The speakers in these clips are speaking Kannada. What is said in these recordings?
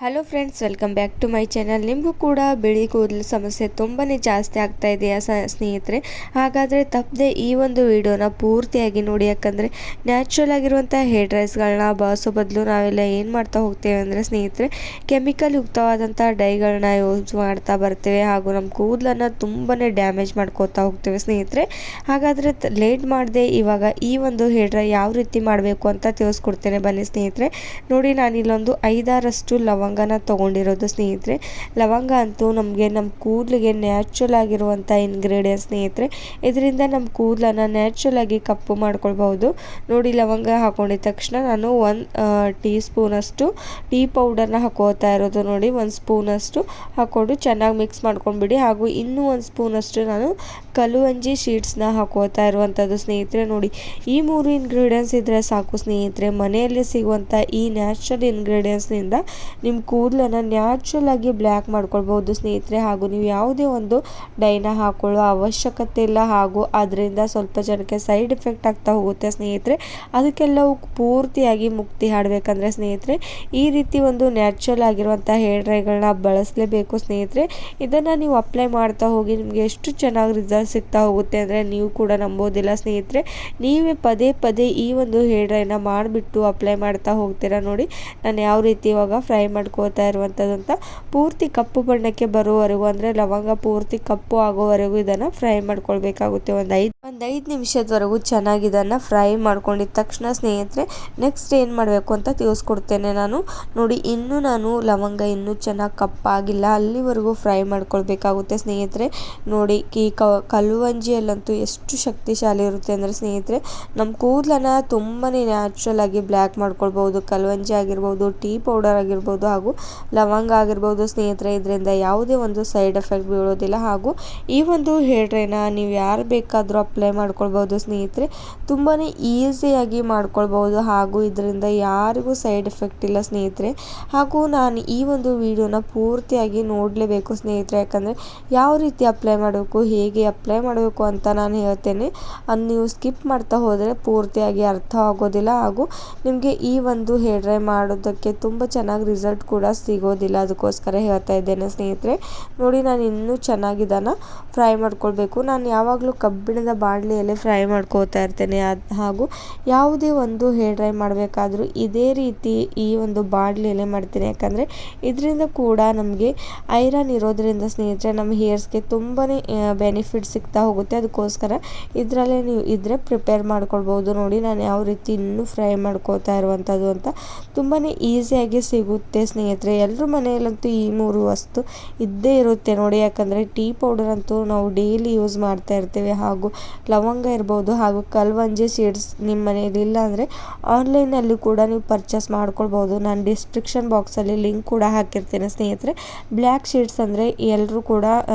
Hello friends, welcome back to my channel. ನಿಮಗೂ ಕೂಡ ಬಿಳಿ ಕೂದಲು ಸಮಸ್ಯೆ ತುಂಬಾ ಜಾಸ್ತಿ ಆಗ್ತಾ ಇದೆಯಾ ಸ್ನೇಹಿತರೆ? ಹಾಗಾದರೆ ತಪ್ಪದೆ ಈ ಒಂದು ವಿಡಿಯೋನ ಪೂರ್ತಿಯಾಗಿ ನೋಡಿ. ಯಾಕಂದರೆ ನ್ಯಾಚುರಲ್ ಆಗಿರುವಂಥ ಹೇರ್ ಡ್ರೈಸ್ಗಳನ್ನ ಬಳಸೋ ಬದಲು ನಾವೆಲ್ಲ ಏನು ಮಾಡ್ತಾ ಹೋಗ್ತೇವೆ ಅಂದರೆ ಸ್ನೇಹಿತರೆ, ಕೆಮಿಕಲ್ ಯುಕ್ತವಾದಂಥ ಡೈಗಳನ್ನ ಯೂಸ್ ಮಾಡ್ತಾ ಬರ್ತೇವೆ ಹಾಗೂ ನಮ್ಮ ಕೂದಲನ್ನು ತುಂಬಾ ಡ್ಯಾಮೇಜ್ ಮಾಡ್ಕೋತಾ ಹೋಗ್ತೇವೆ ಸ್ನೇಹಿತರೆ. ಹಾಗಾದರೆ ಲೇಟ್ ಮಾಡದೆ ಇವಾಗ ಈ ಒಂದು ಹೇರ್ ಡ್ರೈ ಯಾವ ರೀತಿ ಮಾಡಬೇಕು ಅಂತ ತಿಳಿಸ್ಕೊಡ್ತೇನೆ ಬನ್ನಿ ಸ್ನೇಹಿತರೆ. ನೋಡಿ, ನಾನಿಲ್ಲೊಂದು 5-6 ಲವಂಗನ ತೊಗೊಂಡಿರೋದು ಸ್ನೇಹಿತರೆ. ಲವಂಗ ಅಂತೂ ನಮ್ಮ ಕೂದಲಿಗೆ ನ್ಯಾಚುರಲ್ ಆಗಿರುವಂಥ ಇಂಗ್ರೀಡಿಯೆಂಟ್ ಸ್ನೇಹಿತರೆ. ಇದರಿಂದ ನಮ್ಮ ಕೂದಲನ್ನು ನ್ಯಾಚುರಲ್ ಆಗಿ ಕಪ್ಪು ಮಾಡ್ಕೊಳ್ಬಹುದು. ನೋಡಿ, ಲವಂಗ ಹಾಕೊಂಡಿದ ತಕ್ಷಣ ನಾನು 1 ಟೀ ಸ್ಪೂನಷ್ಟು ಟೀ ಪೌಡರ್ನ ಹಾಕೋತಾ ಇರೋದು. ನೋಡಿ, 1 ಸ್ಪೂನಷ್ಟು ಹಾಕ್ಕೊಂಡು ಚೆನ್ನಾಗಿ ಮಿಕ್ಸ್ ಮಾಡ್ಕೊಂಡ್ಬಿಡಿ. ಹಾಗೂ ಇನ್ನೂ 1 ಸ್ಪೂನಷ್ಟು ನಾನು ಕಲುವಂಜಿ ಶೀಟ್ಸ್ನ ಹಾಕೋತಾ ಇರುವಂಥದ್ದು ಸ್ನೇಹಿತರೆ. ನೋಡಿ, ಈ 3 ಇಂಗ್ರೀಡಿಯೆಂಟ್ಸ್ ಇದ್ದರೆ ಸಾಕು ಸ್ನೇಹಿತರೆ. ಮನೆಯಲ್ಲಿ ಸಿಗುವಂಥ ಈ ನ್ಯಾಚುರಲ್ ಇಂಗ್ರೀಡಿಯೆಂಟ್ಸ್ನಿಂದ ನಿಮ್ಮ ಕೂದಲನ್ನು ನ್ಯಾಚುರಲ್ ಆಗಿ ಬ್ಲ್ಯಾಕ್ ಮಾಡ್ಕೊಳ್ಬೋದು ಸ್ನೇಹಿತರೆ. ಹಾಗೂ ನೀವು ಯಾವುದೇ ಒಂದು ಡೈನ ಹಾಕೊಳ್ಳೋ ಅವಶ್ಯಕತೆ ಇಲ್ಲ. ಹಾಗೂ ಅದರಿಂದ ಸ್ವಲ್ಪ ಜನಕ್ಕೆ ಸೈಡ್ ಎಫೆಕ್ಟ್ ಆಗ್ತಾ ಹೋಗುತ್ತೆ ಸ್ನೇಹಿತರೆ. ಅದಕ್ಕೆಲ್ಲವೂ ಪೂರ್ತಿಯಾಗಿ ಮುಕ್ತಿ ಹಾಡಬೇಕಂದ್ರೆ ಸ್ನೇಹಿತರೆ, ಈ ರೀತಿ ಒಂದು ನ್ಯಾಚುರಲ್ ಆಗಿರುವಂಥ ಹೇರ್ ಡ್ರೈಗಳನ್ನ ಬಳಸಲೇಬೇಕು ಸ್ನೇಹಿತರೆ. ಇದನ್ನು ನೀವು ಅಪ್ಲೈ ಮಾಡ್ತಾ ಹೋಗಿ ನಿಮಗೆ ಎಷ್ಟು ಚೆನ್ನಾಗಿ ರಿಸಲ್ಟ್ ಸಿಗ್ತಾ ಹೋಗುತ್ತೆ ಅಂದರೆ ನೀವು ಕೂಡ ನಂಬೋದಿಲ್ಲ ಸ್ನೇಹಿತರೆ. ನೀವೇ ಪದೇ ಪದೇ ಈ ಒಂದು ಹೇರ್ ಡ್ರೈನ ಮಾಡಿಬಿಟ್ಟು ಅಪ್ಲೈ ಮಾಡ್ತಾ ಹೋಗ್ತೀರಾ. ನೋಡಿ, ನಾನು ಯಾವ ರೀತಿ ಇವಾಗ ಫ್ರೈ ಮಾಡ್ಕೋತಾ ಇರುವಂಥದ್ದಂತ ಪೂರ್ತಿ ಕಪ್ಪು ಬಣ್ಣಕ್ಕೆ ಬರುವವರೆಗೂ, ಅಂದರೆ ಲವಂಗ ಪೂರ್ತಿ ಕಪ್ಪು ಆಗೋವರೆಗೂ ಇದನ್ನು ಫ್ರೈ ಮಾಡ್ಕೊಳ್ಬೇಕಾಗುತ್ತೆ. ಒಂದು 5 ನಿಮಿಷದವರೆಗೂ ಚೆನ್ನಾಗಿ ಇದನ್ನು ಫ್ರೈ ಮಾಡ್ಕೊಂಡಿದ ತಕ್ಷಣ ಸ್ನೇಹಿತರೆ, ನೆಕ್ಸ್ಟ್ ಏನು ಮಾಡಬೇಕು ಅಂತ ತಿಳಿಸ್ಕೊಡ್ತೇನೆ ನಾನು. ನೋಡಿ, ಇನ್ನೂ ನಾನು ಲವಂಗ ಇನ್ನೂ ಚೆನ್ನಾಗಿ ಕಪ್ಪಾಗಿಲ್ಲ, ಅಲ್ಲಿವರೆಗೂ ಫ್ರೈ ಮಾಡ್ಕೊಳ್ಬೇಕಾಗುತ್ತೆ ಸ್ನೇಹಿತರೆ. ನೋಡಿ, ಈ ಕಲುವಂಜಿಯಲ್ಲಂತೂ ಎಷ್ಟು ಶಕ್ತಿಶಾಲಿ ಇರುತ್ತೆ ಅಂದರೆ ಸ್ನೇಹಿತರೆ, ನಮ್ಮ ಕೂದಲನ್ನು ತುಂಬಾ ನ್ಯಾಚುರಲ್ ಆಗಿ ಬ್ಲ್ಯಾಕ್ ಮಾಡ್ಕೊಳ್ಬೋದು. ಕಲುವಂಜಿ ಆಗಿರ್ಬೋದು, ಟೀ ಪೌಡರ್ ಆಗಿರ್ಬೋದು ಹಾಗೂ ಲವಂಗ ಆಗಿರ್ಬೋದು ಸ್ನೇಹಿತರೆ. ಇದರಿಂದ ಯಾವುದೇ ಒಂದು ಸೈಡ್ ಎಫೆಕ್ಟ್ ಬೀಳೋದಿಲ್ಲ. ಹಾಗೂ ಈ ಒಂದು ಹೇರ್ ಡ್ರೈನ ನೀವು ಯಾರು ಬೇಕಾದರೂ ಅಪ್ಲೈ ಮಾಡ್ಕೊಳ್ಬೋದು ಸ್ನೇಹಿತರೆ. ತುಂಬಾ ಈಸಿಯಾಗಿ ಮಾಡ್ಕೊಳ್ಬೋದು ಹಾಗೂ ಇದರಿಂದ ಯಾರಿಗೂ ಸೈಡ್ ಎಫೆಕ್ಟ್ ಇಲ್ಲ ಸ್ನೇಹಿತರೆ. ಹಾಗೂ ನಾನು ಈ ಒಂದು ವಿಡಿಯೋನ ಪೂರ್ತಿಯಾಗಿ ನೋಡಲೇಬೇಕು ಸ್ನೇಹಿತರೆ. ಯಾಕಂದರೆ ಯಾವ ರೀತಿ ಅಪ್ಲೈ ಮಾಡಬೇಕು, ಹೇಗೆ ಅಪ್ಲೈ ಮಾಡಬೇಕು ಅಂತ ನಾನು ಹೇಳ್ತೇನೆ. ಅದು ನೀವು ಸ್ಕಿಪ್ ಮಾಡ್ತಾ ಹೋದರೆ ಪೂರ್ತಿಯಾಗಿ ಅರ್ಥ ಆಗೋದಿಲ್ಲ. ಹಾಗೂ ನಿಮಗೆ ಈ ಒಂದು ಹೇರ್ ಡ್ರೈ ಮಾಡೋದಕ್ಕೆ ತುಂಬ ಚೆನ್ನಾಗಿ ರಿಸಲ್ಟ್ ಕೂಡ ಸಿಗೋದಿಲ್ಲ. ಅದಕ್ಕೋಸ್ಕರ ಹೇಳ್ತಾ ಇದ್ದೇನೆ ಸ್ನೇಹಿತರೆ. ನೋಡಿ, ನಾನು ಇನ್ನೂ ಚೆನ್ನಾಗಿ ಇದನ್ನು ಫ್ರೈ ಮಾಡ್ಕೊಳ್ಬೇಕು. ನಾನು ಯಾವಾಗಲೂ ಕಬ್ಬಿಣದ ಬಾಣಲೆಯಲ್ಲಿ ಫ್ರೈ ಮಾಡ್ಕೋತಾ ಇರ್ತೇನೆ. ಹಾಗೂ ಯಾವುದೇ ಒಂದು ಹೇರ್ ಡ್ರೈ ಮಾಡಬೇಕಾದ್ರೂ ಇದೇ ರೀತಿ ಈ ಒಂದು ಬಾಣಲೆಯಲ್ಲೇ ಮಾಡ್ತೀನಿ. ಯಾಕಂದರೆ ಇದರಿಂದ ಕೂಡ ನಮಗೆ ಐರನ್ ಇರೋದ್ರಿಂದ ಸ್ನೇಹಿತರೆ ನಮ್ಮ ಹೇರ್ಸ್ಗೆ ತುಂಬಾ ಬೆನಿಫಿಟ್ ಸಿಗ್ತಾ ಹೋಗುತ್ತೆ. ಅದಕ್ಕೋಸ್ಕರ ಇದರಲ್ಲೇ ನೀವು ಇದ್ರೆ ಪ್ರಿಪೇರ್ ಮಾಡ್ಕೊಳ್ಬೋದು. ನೋಡಿ, ನಾನು ಯಾವ ರೀತಿ ಇನ್ನೂ ಫ್ರೈ ಮಾಡ್ಕೋತಾ ಇರುವಂಥದ್ದು ಅಂತ ತುಂಬಾ ಈಸಿಯಾಗಿ ಸಿಗುತ್ತೆ ಸ್ನೇಹಿತರೆ. ಎಲ್ಲರ ಮನೆಯಲ್ಲಂತೂ ಈ 3 ವಸ್ತು ಇದ್ದೇ ಇರುತ್ತೆ ನೋಡಿ. ಯಾಕಂದರೆ ಟೀ ಪೌಡರ್ ಅಂತೂ ನಾವು ಡೈಲಿ ಯೂಸ್ ಮಾಡ್ತಾ ಇರ್ತೇವೆ. ಹಾಗೂ ಲವಂಗ ಇರ್ಬೋದು ಹಾಗೂ ಕಲ್ವಂಜಿ ಸೀಡ್ಸ್ ನಿಮ್ಮ ಮನೆಯಲ್ಲಿ ಇಲ್ಲ ಅಂದರೆ ಆನ್ಲೈನಲ್ಲಿ ಕೂಡ ನೀವು ಪರ್ಚೇಸ್ ಮಾಡ್ಕೊಳ್ಬೋದು. ನಾನು ಡಿಸ್ಕ್ರಿಪ್ಷನ್ ಬಾಕ್ಸಲ್ಲಿ ಲಿಂಕ್ ಕೂಡ ಹಾಕಿರ್ತೇನೆ ಸ್ನೇಹಿತರೆ. ಬ್ಲ್ಯಾಕ್ ಶೀಡ್ಸ್ ಅಂದರೆ ಎಲ್ಲರೂ ಕೂಡ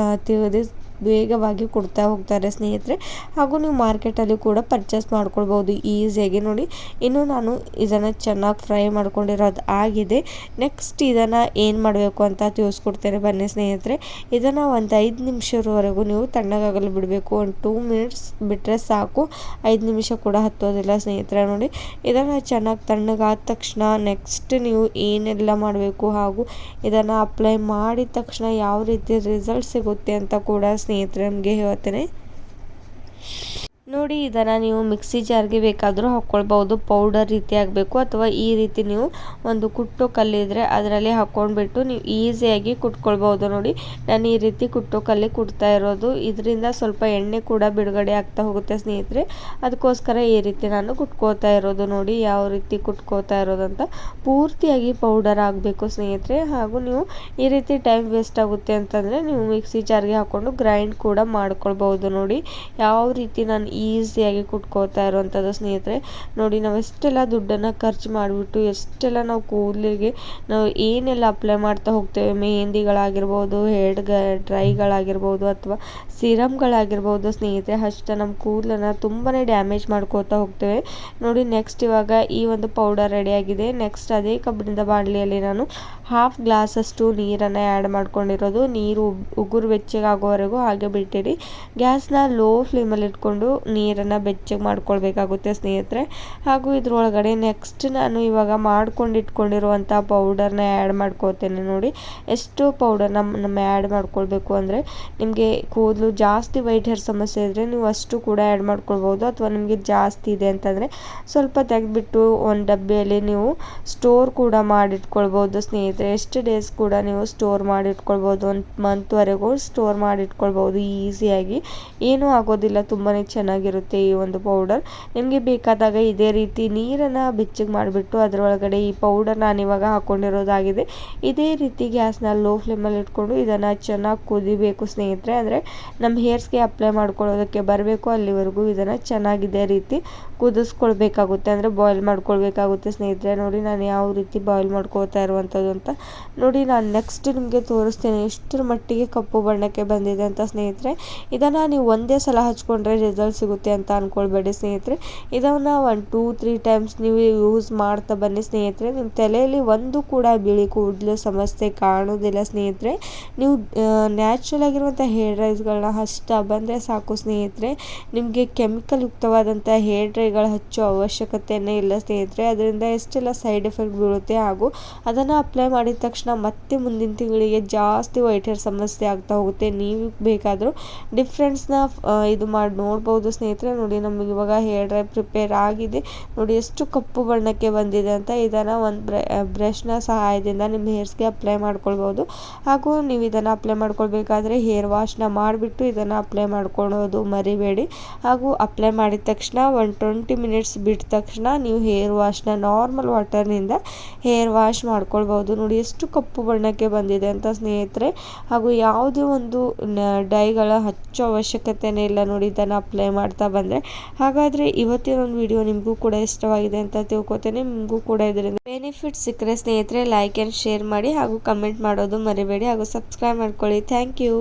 ತಿಳಿದು ವೇಗವಾಗಿ ಕೊಡ್ತಾ ಹೋಗ್ತಾರೆ ಸ್ನೇಹಿತರೆ. ಹಾಗೂ ನೀವು ಮಾರ್ಕೆಟಲ್ಲಿ ಕೂಡ ಪರ್ಚೇಸ್ ಮಾಡ್ಕೊಳ್ಬೋದು ಈಸಿಯಾಗಿ. ನೋಡಿ, ಇನ್ನು ನಾನು ಇದನ್ನು ಚೆನ್ನಾಗಿ ಫ್ರೈ ಮಾಡ್ಕೊಂಡಿರೋದು ಆಗಿದೆ. ನೆಕ್ಸ್ಟ್ ಇದನ್ನು ಏನು ಮಾಡಬೇಕು ಅಂತ ತಿಳಿಸ್ಕೊಡ್ತೇನೆ ಬನ್ನಿ ಸ್ನೇಹಿತರೆ. ಇದನ್ನು ಒಂದು 5 ನಿಮಿಷದವರೆಗೂ ನೀವು ತಣ್ಣಗಾಗಲು ಬಿಡಬೇಕು. ಒಂದು 2 ಮಿನಿಟ್ಸ್ ಬಿಟ್ಟರೆ ಸಾಕು, 5 ನಿಮಿಷ ಕೂಡ ಹತ್ತೋದಿಲ್ಲ ಸ್ನೇಹಿತರೆ. ನೋಡಿ, ಇದನ್ನು ಚೆನ್ನಾಗಿ ತಣ್ಣಗಾದ ತಕ್ಷಣ ನೆಕ್ಸ್ಟ್ ನೀವು ಏನೆಲ್ಲ ಮಾಡಬೇಕು ಹಾಗೂ ಇದನ್ನು ಅಪ್ಲೈ ಮಾಡಿದ ತಕ್ಷಣ ಯಾವ ರೀತಿ ರಿಸಲ್ಟ್ ಸಿಗುತ್ತೆ ಅಂತ ಕೂಡ ಸ್ನೇಹಿತರೆ ನಮಗೆ ಹೇಳ್ತೇನೆ. ನೋಡಿ, ಇದನ್ನು ನೀವು ಮಿಕ್ಸಿ ಜಾರ್ಗೆ ಬೇಕಾದರೂ ಹಾಕ್ಕೊಳ್ಬೋದು. ಪೌಡರ್ ರೀತಿ ಆಗಬೇಕು ಅಥವಾ ಈ ರೀತಿ ನೀವು ಒಂದು ಕುಟ್ಟೋ ಕಲ್ಲಿದ್ರೆ ಅದರಲ್ಲಿ ಹಾಕ್ಕೊಂಡ್ಬಿಟ್ಟು ನೀವು ಈಸಿಯಾಗಿ ಕುಟ್ಕೊಳ್ಬೋದು. ನೋಡಿ, ನಾನು ಈ ರೀತಿ ಕುಟ್ಟೋ ಕಲ್ಲಿ ಕುಟ್ತಾ ಇರೋದು. ಇದರಿಂದ ಸ್ವಲ್ಪ ಎಣ್ಣೆ ಕೂಡ ಬಿಡುಗಡೆ ಆಗ್ತಾ ಹೋಗುತ್ತೆ ಸ್ನೇಹಿತರೆ. ಅದಕ್ಕೋಸ್ಕರ ಈ ರೀತಿ ನಾನು ಕುಟ್ಕೋತಾ ಇರೋದು. ನೋಡಿ, ಯಾವ ರೀತಿ ಕುಟ್ಕೋತಾ ಇರೋದಂತ ಪೂರ್ತಿಯಾಗಿ ಪೌಡರ್ ಆಗಬೇಕು ಸ್ನೇಹಿತರೆ. ಹಾಗೂ ನೀವು ಈ ರೀತಿ ಟೈಮ್ ವೇಸ್ಟ್ ಆಗುತ್ತೆ ಅಂತಂದರೆ ನೀವು ಮಿಕ್ಸಿ ಜಾರ್ಗೆ ಹಾಕ್ಕೊಂಡು ಗ್ರೈಂಡ್ ಕೂಡ ಮಾಡ್ಕೊಳ್ಬೋದು. ನೋಡಿ, ಯಾವ ರೀತಿ ನಾನು ಈಸಿಯಾಗಿ ಕುಟ್ಕೋತಾ ಇರುವಂಥದ್ದು ಸ್ನೇಹಿತರೆ. ನೋಡಿ, ನಾವು ಎಷ್ಟೆಲ್ಲ ದುಡ್ಡನ್ನು ಖರ್ಚು ಮಾಡಿಬಿಟ್ಟು ಎಷ್ಟೆಲ್ಲ ನಾವು ಕೂದಲಿಗೆ ನಾವು ಏನೆಲ್ಲ ಅಪ್ಲೈ ಮಾಡ್ತಾ ಹೋಗ್ತೇವೆ, ಮೆಹಂದಿಗಳಾಗಿರ್ಬೋದು, ಹೇರ್ ಡ್ರೈಗಳಾಗಿರ್ಬೋದು ಅಥವಾ ಸಿರಮ್ಗಳಾಗಿರ್ಬೋದು ಸ್ನೇಹಿತರೆ, ಅಷ್ಟು ನಮ್ಮ ಕೂದಲನ್ನು ತುಂಬಾ ಡ್ಯಾಮೇಜ್ ಮಾಡ್ಕೋತಾ ಹೋಗ್ತೇವೆ. ನೋಡಿ, ನೆಕ್ಸ್ಟ್ ಇವಾಗ ಈ ಒಂದು ಪೌಡರ್ ರೆಡಿಯಾಗಿದೆ. ನೆಕ್ಸ್ಟ್ ಅದೇ ಕಬ್ಬಿಣದ ಬಾಣಲೆಯಲ್ಲಿ ನಾನು 1/2 ಗ್ಲಾಸಷ್ಟು ನೀರನ್ನು ಆ್ಯಡ್ ಮಾಡ್ಕೊಂಡಿರೋದು. ನೀರು ಉಗುರು ಬೆಚ್ಚಗಾಗೋವರೆಗೂ ಹಾಗೆ ಬಿಟ್ಟಿರಿ. ಗ್ಯಾಸ್ನ ಲೋ ಫ್ಲೇಮಲ್ಲಿ ಇಟ್ಕೊಂಡು ನೀರನ್ನು ಬೆಚ್ಚಗೆ ಮಾಡ್ಕೊಳ್ಬೇಕಾಗುತ್ತೆ ಸ್ನೇಹಿತರೆ. ಹಾಗೂ ಇದ್ರೊಳಗಡೆ ನೆಕ್ಸ್ಟ್ ನಾನು ಇವಾಗ ಮಾಡ್ಕೊಂಡು ಇಟ್ಕೊಂಡಿರುವಂಥ ಪೌಡರ್ನ ಆ್ಯಡ್ ಮಾಡ್ಕೋತೇನೆ. ನೋಡಿ ಎಷ್ಟು ಪೌಡರ್ ನಮ್ಮ ಆ್ಯಡ್ ಮಾಡ್ಕೊಳ್ಬೇಕು ಅಂದರೆ, ನಿಮಗೆ ಕೂದಲು ಜಾಸ್ತಿ ವೈಟ್ ಹೇರ್ ಸಮಸ್ಯೆ ಇದ್ದರೆ ನೀವು ಅಷ್ಟು ಕೂಡ ಆ್ಯಡ್ ಮಾಡ್ಕೊಳ್ಬೋದು. ಅಥವಾ ನಿಮಗೆ ಜಾಸ್ತಿ ಇದೆ ಅಂತಂದರೆ ಸ್ವಲ್ಪ ತೆಗೆದುಬಿಟ್ಟು ಒಂದು ಡಬ್ಬಿಯಲ್ಲಿ ನೀವು ಸ್ಟೋರ್ ಕೂಡ ಮಾಡಿಟ್ಕೊಳ್ಬೋದು ಸ್ನೇಹಿತರೆ. ಎಷ್ಟು ಡೇಸ್ ಕೂಡ ನೀವು ಸ್ಟೋರ್ ಮಾಡಿಟ್ಕೊಳ್ಬೋದು, 1 ಮಂತ್ವರೆಗೂ ಸ್ಟೋರ್ ಮಾಡಿಟ್ಕೊಳ್ಬೋದು ಈಸಿಯಾಗಿ. ಏನೂ ಆಗೋದಿಲ್ಲ, ತುಂಬಾ ಚೆನ್ನಾಗಿರುತ್ತೆ ಈ ಒಂದು ಪೌಡರ್. ನಿಮಗೆ ಬೇಕಾದಾಗ ಇದೇ ರೀತಿ ನೀರನ್ನು ಬೆಚ್ಚಗೆ ಮಾಡಿಬಿಟ್ಟು ಅದರೊಳಗಡೆ ಈ ಪೌಡರ್ ನಾನಿವಾಗ ಹಾಕ್ಕೊಂಡಿರೋದಾಗಿದೆ. ಇದೇ ರೀತಿ ಗ್ಯಾಸ್ನ ಲೋ ಫ್ಲೇಮಲ್ಲಿ ಇಟ್ಕೊಂಡು ಇದನ್ನು ಚೆನ್ನಾಗಿ ಕುದಿಬೇಕು ಸ್ನೇಹಿತರೆ. ಅಂದರೆ ನಮ್ಮ ಹೇರ್ಸ್ಗೆ ಅಪ್ಲೈ ಮಾಡ್ಕೊಳ್ಳೋದಕ್ಕೆ ಬರಬೇಕು ಅಲ್ಲಿವರೆಗೂ ಇದನ್ನು ಚೆನ್ನಾಗಿ ಇದೇ ರೀತಿ ಕುದಿಸ್ಕೊಳ್ಬೇಕಾಗುತ್ತೆ, ಅಂದರೆ ಬಾಯ್ಲ್ ಮಾಡ್ಕೊಳ್ಬೇಕಾಗುತ್ತೆ ಸ್ನೇಹಿತರೆ. ನೋಡಿ ನಾನು ಯಾವ ರೀತಿ ಬಾಯ್ಲ್ ಮಾಡ್ಕೊಳ್ತಾ ಇರುವಂಥದ್ದು ಅಂತ. ನೋಡಿ ನಾನು ನೆಕ್ಸ್ಟ್ ನಿಮಗೆ ತೋರಿಸ್ತೇನೆ ಎಷ್ಟರ ಮಟ್ಟಿಗೆ ಕಪ್ಪು ಬಣ್ಣಕ್ಕೆ ಬಂದಿದೆ ಅಂತ ಸ್ನೇಹಿತರೆ. ಇದನ್ನು ನೀವು ಒಂದೇ ಸಲ ಹಚ್ಕೊಂಡ್ರೆ ರಿಸಲ್ಟ್ ಸಿಗುತ್ತೆ ಅಂತ ಅಂದ್ಕೊಳ್ಬೇಡಿ ಸ್ನೇಹಿತರೆ. ಇದನ್ನು 1-2-3 ಟೈಮ್ಸ್ ನೀವು ಯೂಸ್ ಮಾಡ್ತಾ ಬನ್ನಿ ಸ್ನೇಹಿತರೆ. ನಿಮ್ಮ ತಲೆಯಲ್ಲಿ ಒಂದು ಕೂಡ ಬಿಳಿ ಕೂದಲು ಸಮಸ್ಯೆ ಕಾಣೋದಿಲ್ಲ ಸ್ನೇಹಿತರೆ. ನೀವು ನ್ಯಾಚುರಲ್ ಆಗಿರುವಂಥ ಹೇರ್ ಡ್ರೈಸ್ಗಳನ್ನ ಹಚ್ತಾ ಬಂದರೆ ಸಾಕು ಸ್ನೇಹಿತರೆ. ನಿಮಗೆ ಕೆಮಿಕಲ್ ಯುಕ್ತವಾದಂಥ ಹೇರ್ ಡ್ರೈಗಳು ಹಚ್ಚೋ ಅವಶ್ಯಕತೆಯೇ ಇಲ್ಲ ಸ್ನೇಹಿತರೆ. ಅದರಿಂದ ಎಷ್ಟೆಲ್ಲ ಸೈಡ್ ಎಫೆಕ್ಟ್ ಬೀಳುತ್ತೆ, ಹಾಗೂ ಅದನ್ನು ಅಪ್ಲೈ ಮಾಡಿದ ತಕ್ಷಣ ಮತ್ತೆ ಮುಂದಿನ ತಿಂಗಳಿಗೆ ಜಾಸ್ತಿ ವೈಟ್ ಹೇರ್ ಸಮಸ್ಯೆ ಆಗ್ತಾ ಹೋಗುತ್ತೆ. ನೀವು ಬೇಕಾದರೂ ಡಿಫ್ರೆನ್ಸ್ನ ಇದು ಮಾಡಿ ನೋಡ್ಬೋದು ಸ್ನೇಹಿತರೆ. ನೋಡಿ ನಮಗೆ ಇವಾಗ ಹೇರ್ ಡ್ರೈ ಪ್ರಿಪೇರ್ ಆಗಿದೆ. ನೋಡಿ ಎಷ್ಟು ಕಪ್ಪು ಬಣ್ಣಕ್ಕೆ ಬಂದಿದೆ ಅಂತ. ಇದನ್ನು ಒಂದು ಬ್ರಷ್ನ ಸಹಾಯದಿಂದ ನಿಮ್ಮ ಹೇರ್ಸ್ಗೆ ಅಪ್ಲೈ ಮಾಡ್ಕೊಳ್ಬೋದು. ಹಾಗೂ ನೀವು ಇದನ್ನು ಅಪ್ಲೈ ಮಾಡ್ಕೊಳ್ಬೇಕಾದ್ರೆ ಹೇರ್ ವಾಶ್ನ ಮಾಡಿಬಿಟ್ಟು ಇದನ್ನು ಅಪ್ಲೈ ಮಾಡ್ಕೊಳ್ಳೋದು ಮರಿಬೇಡಿ. ಹಾಗೂ ಅಪ್ಲೈ ಮಾಡಿದ ತಕ್ಷಣ 20 ಮಿನಿಟ್ಸ್ ಬಿಟ್ಟ ತಕ್ಷಣ ನೀವು ಹೇರ್ ವಾಶ್ನ ನಾರ್ಮಲ್ ವಾಟರ್ನಿಂದ ಹೇರ್ ವಾಶ್ ಮಾಡ್ಕೊಳ್ಬೋದು. ನೋಡಿ ಎಷ್ಟು ಕಪ್ಪು ಬಣ್ಣಕ್ಕೆ ಬಂದಿದೆ ಅಂತ ಸ್ನೇಹಿತರೆ. ಹಾಗೂ ಯಾವುದೇ ಒಂದು ಡೈಗಳ ಹಚ್ಚೋ ಅವಶ್ಯಕತೆಯೇ ಇಲ್ಲ. ನೋಡಿ ಇದನ್ನು ಅಪ್ಲೈ ಮಾಡ್ತಾ ಬಂದರೆ. ಹಾಗಾದರೆ ಇವತ್ತಿನ ಒಂದು ವಿಡಿಯೋ ನಿಮಗೂ ಕೂಡ ಇಷ್ಟವಾಗಿದೆ ಅಂತ ತಿಳ್ಕೊತೇನೆ. ನಿಮಗೂ ಕೂಡ ಇದರಿಂದ ಬೆನಿಫಿಟ್ ಸಿಕ್ಕರೆ ಸ್ನೇಹಿತರೆ ಲೈಕ್ ಆ್ಯಂಡ್ ಶೇರ್ ಮಾಡಿ, ಹಾಗೂ ಕಮೆಂಟ್ ಮಾಡೋದು ಮರಿಬೇಡಿ, ಹಾಗೂ ಸಬ್ಸ್ಕ್ರೈಬ್ ಮಾಡ್ಕೊಳ್ಳಿ. Thank you.